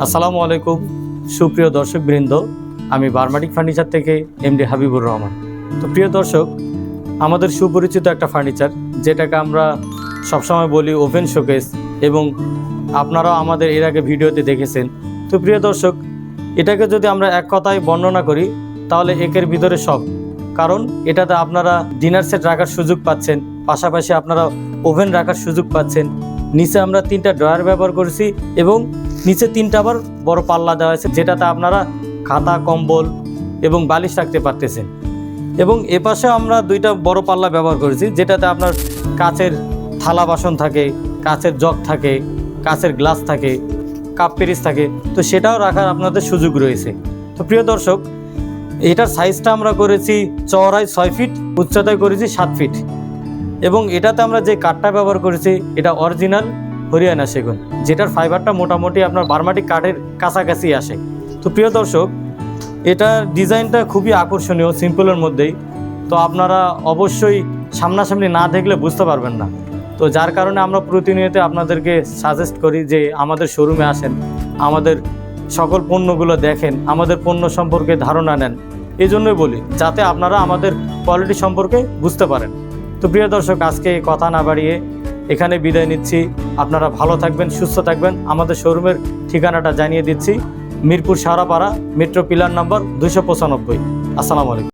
আসসালামু আলাইকুম সুপ্রিয় দর্শকবৃন্দ, আমি বার্মাটিক ফার্নিচার থেকে এমডি হাবিবুর রহমান। তো প্রিয় দর্শক, আমাদের সুপরিচিত একটা ফার্নিচার যেটাকে আমরা সবসময় বলি ওভেন শোকেস, এবং আপনারাও আমাদের এর আগে ভিডিওতে দেখেছেন। তো প্রিয় দর্শক, এটাকে যদি আমরা এক কথায় বর্ণনা করি তাহলে একের ভিতরে সব। কারণ এটাতে আপনারা ডিনার সেট রাখার সুযোগ পাচ্ছেন, পাশাপাশি আপনারা ওভেন রাখার সুযোগ পাচ্ছেন। নিচে আমরা 3টা ড্রয়ার ব্যবহার করেছি এবং নিচে 3টা আবার বড় পাল্লা দেওয়া হয়েছে, যেটাতে আপনারা খাতা, কম্বল এবং বালিশ রাখতে পারতেছেন। এবং এপাশে আমরা 2টা বড় পাল্লা ব্যবহার করেছি, যেটাতে আপনার কাচের থালা বাসন থাকে, কাচের জগ থাকে, কাচের গ্লাস থাকে, কাপ পেরিস থাকে, তো সেটাও রাখার আপনাদের সুযোগ রয়েছে। তো প্রিয় দর্শক, এটার সাইজটা আমরা করেছি চওড়ায় 6 ফিট, উচ্চতায় করেছি 7 ফিট। এবং এটাতে আমরা যে কাঠটা ব্যবহার করেছি এটা অরিজিনাল হরিয়ানা সেগুন, যেটার ফাইবারটা মোটামুটি আপনার বার্মাটিক কাঠের কাছাকাছি আসে। তো প্রিয় দর্শক, এটার ডিজাইনটা খুবই আকর্ষণীয়, সিম্পলের মধ্যেই। তো আপনারা অবশ্যই সামনাসামনি না দেখলে বুঝতে পারবেন না। তো যার কারণে আমরা প্রতিনিয়ত আপনাদেরকে সাজেস্ট করি যে আমাদের শোরুমে আসেন, আমাদের সকল পণ্যগুলো দেখেন, আমাদের পণ্য সম্পর্কে ধারণা নেন। এই জন্যই বলি যাতে আপনারা আমাদের কোয়ালিটি সম্পর্কে বুঝতে পারেন। তো প্রিয় দর্শক, আজকে কথা না বাড়িয়ে এখানে বিদায় নিচ্ছি। আপনারা ভালো থাকবেন, সুস্থ থাকবেন। আমাদের শোরুমের ঠিকানাটা জানিয়ে দিচ্ছি, মিরপুর শাহরাপাড়া, মেট্রো পিলার নাম্বার 295। আসসালামু আলাইকুম।